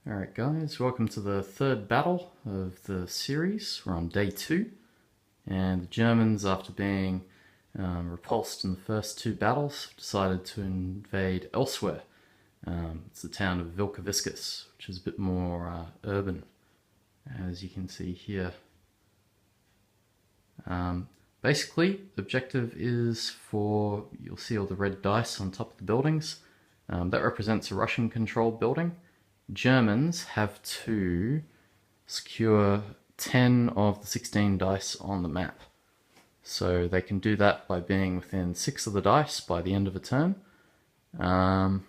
Alright guys, welcome to the third battle of the series. We're on day 2, and the Germans, after being repulsed in the first 2 battles, decided to invade elsewhere. It's the town of Vilkaviskis, which is a bit more urban, as you can see here. Basically, the objective is for, you'll see all the red dice on top of the buildings. That represents a Russian-controlled building. Germans have to secure 10 of the 16 dice on the map. So they can do that by being within 6 of the dice by the end of a turn. And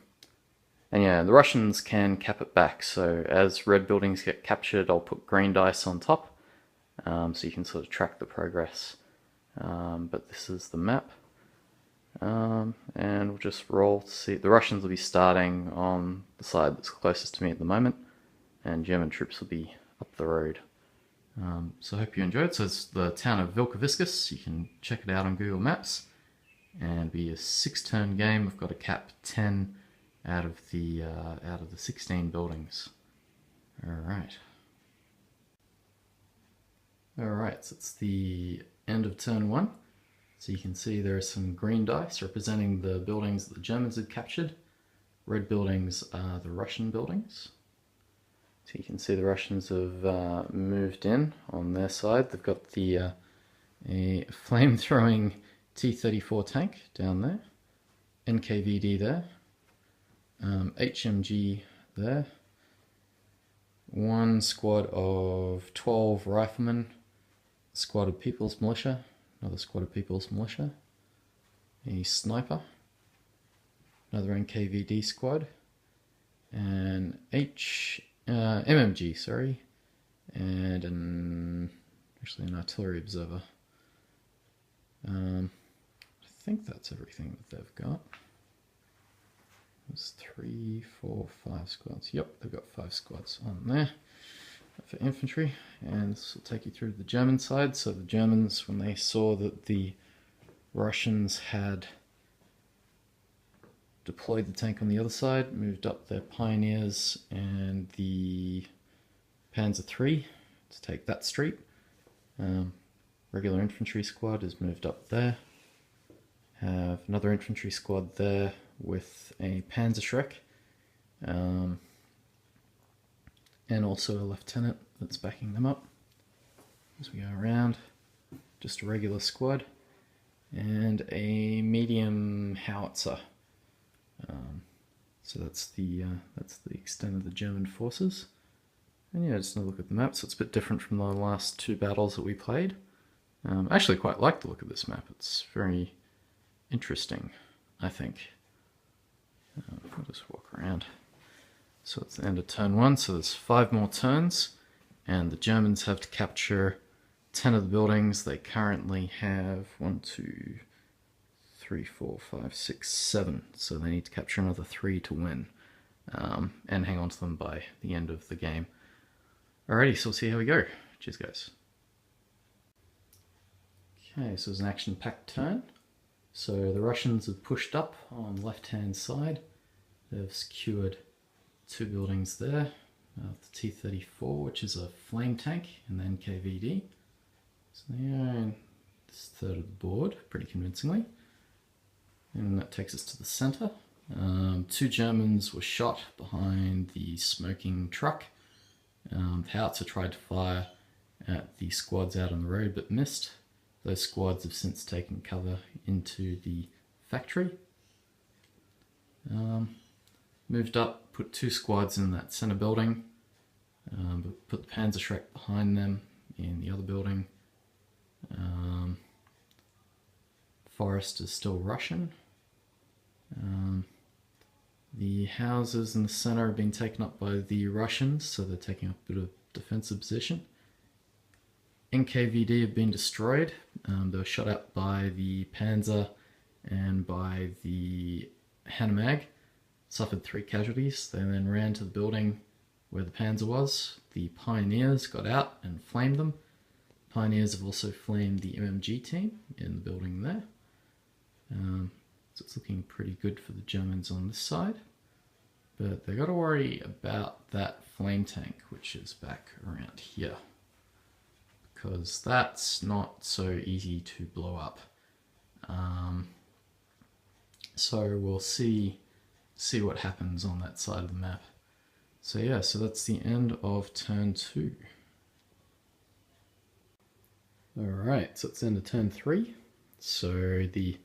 yeah, the Russians can cap it back. So as red buildings get captured, I'll put green dice on top. So you can sort of track the progress. But this is the map. And we'll just roll to see. The Russians will be starting on the side that's closest to me at the moment, and German troops will be up the road. So I hope you enjoyed. So it's the town of Vilkaviskis. You can check it out on Google Maps, and be a 6-turn game. We've got to cap 10 out of the 16 buildings. Alright, so it's the end of turn 1. So you can see there are some green dice representing the buildings that the Germans had captured. Red buildings are the Russian buildings. So you can see the Russians have moved in on their side. They've got the a flame-throwing T-34 tank down there, NKVD there, HMG there, one squad of 12 riflemen, a squad of People's Militia, another squad of People's Militia, a sniper, another NKVD squad, an MMG, sorry, and actually an artillery observer. I think that's everything that they've got. There's 3, 4, 5 squads. Yep, they've got 5 squads on there for infantry, and this will take you through the German side. So the Germans, when they saw that the Russians had deployed the tank on the other side, moved up their Pioneers and the Panzer III to take that street. Regular infantry squad is moved up there. Have another infantry squad there with a Panzerschreck. And also a lieutenant that's backing them up as we go around. Just a regular squad and a medium howitzer. So that's the extent of the German forces. And yeah, just another look at the map. So it's a bit different from the last 2 battles that we played. I actually quite like the look of this map. It's very interesting, I think. I'll just walk around. So it's the end of turn 1, so there's 5 more turns, and the Germans have to capture 10 of the buildings. They currently have 1, 2, 3, 4, 5, 6, 7, so they need to capture another 3 to win, and hang on to them by the end of the game. Alrighty, so we'll see how we go. Cheers guys. Okay, so it's an action-packed turn. So the Russians have pushed up on the left-hand side. They've secured 2 buildings there, the T-34, which is a flame tank, and the NKVD. So they are in this third of the board, pretty convincingly. And that takes us to the center. 2 Germans were shot behind the smoking truck. The howitzer tried to fire at the squads out on the road, but missed. Those squads have since taken cover into the factory. Moved up, put 2 squads in that center building, put the Panzerschreck behind them in the other building. Forest is still Russian. The houses in the center have been taken up by the Russians, so they're taking up a bit of defensive position. NKVD have been destroyed. They were shot at by the Panzer and by the Hanomag. Suffered 3 casualties. They then ran to the building where the Panzer was. The Pioneers got out and flamed them. Pioneers have also flamed the MMG team in the building there. So it's looking pretty good for the Germans on this side. But they've got to worry about that flame tank, which is back around here, because that's not so easy to blow up. So we'll see what happens on that side of the map. So yeah, so that's the end of turn 2. Alright, so it's the end of turn 3. So the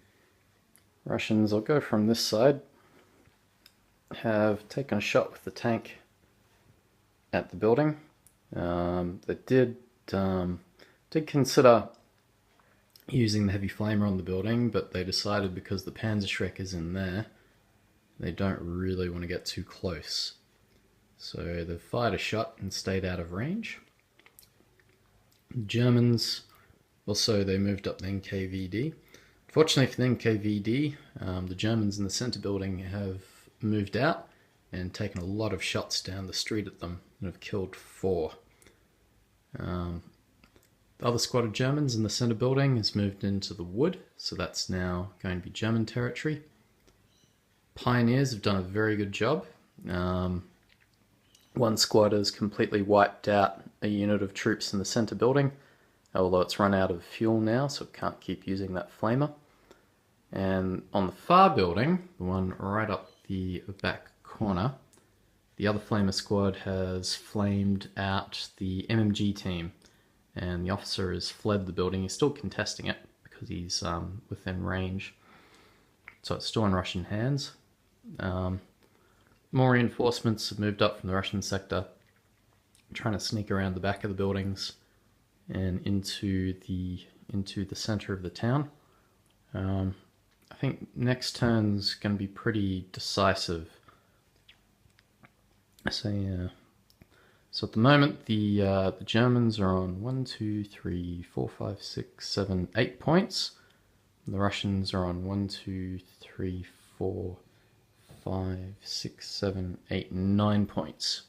Russians, I'll go from this side, have taken a shot with the tank at the building. They did consider using the heavy flamer on the building, but they decided because the Panzerschreck is in there, they don't really want to get too close. So they've fired a shot and stayed out of range. The Germans, also they moved up the NKVD. Fortunately for the NKVD, the Germans in the center building have moved out and taken a lot of shots down the street at them and have killed 4. The other squad of Germans in the center building has moved into the wood, so that's now going to be German territory. Pioneers have done a very good job. One squad has completely wiped out a unit of troops in the center building, although it's run out of fuel now, so it can't keep using that flamer. And on the far building, the one right up the back corner, the other flamer squad has flamed out the MMG team, and the officer has fled the building. He's still contesting it because he's within range, so it's still in Russian hands. More reinforcements have moved up from the Russian sector, trying to sneak around the back of the buildings and into the center of the town. I think next turn's going to be pretty decisive. So yeah. So at the moment, the Germans are on 1, 2, 3, 4, 5, 6, 7, 8 points. The Russians are on 1, 2, 3, 4, 5, 6, 7, 8, 9 points.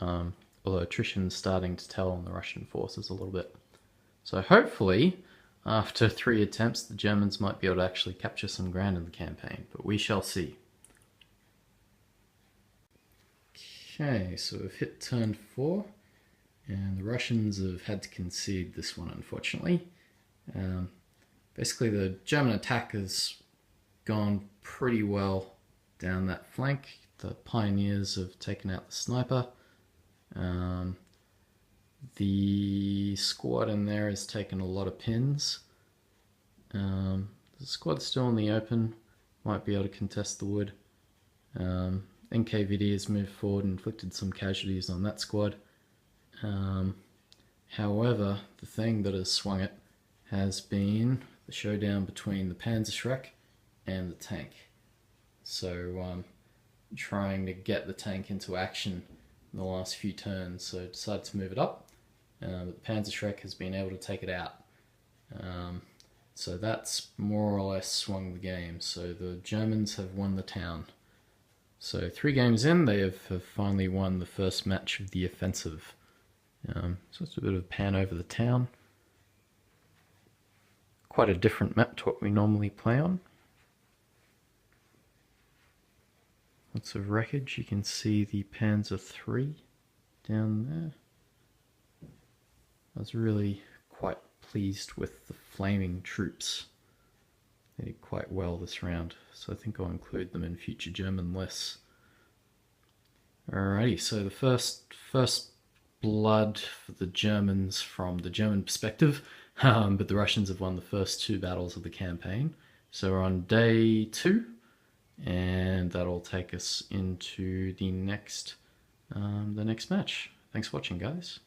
Although attrition's starting to tell on the Russian forces a little bit. So hopefully, after 3 attempts, the Germans might be able to actually capture some ground in the campaign, but we shall see. Okay, so we've hit turn 4, and the Russians have had to concede this one, unfortunately. Basically, the German attack has gone pretty well down that flank. The Pioneers have taken out the sniper. The squad in there has taken a lot of pins. The squad's still in the open, might be able to contest the wood. NKVD has moved forward and inflicted some casualties on that squad. However, the thing that has swung it has been the showdown between the Panzerschreck and the tank. So trying to get the tank into action in the last few turns, so decided to move it up. But the Panzerschreck has been able to take it out. So that's more or less swung the game. So the Germans have won the town. So 3 games in, they have finally won the first match of the offensive. So it's a bit of a pan over the town. Quite a different map to what we normally play on. Lots of wreckage. You can see the Panzer III down there. I was really quite pleased with the flaming troops. They did quite well this round, so I think I'll include them in future German lists. Alrighty, so the first blood for the Germans from the German perspective, but the Russians have won the first 2 battles of the campaign. So we're on day 2, and that'll take us into the next match. Thanks for watching, guys.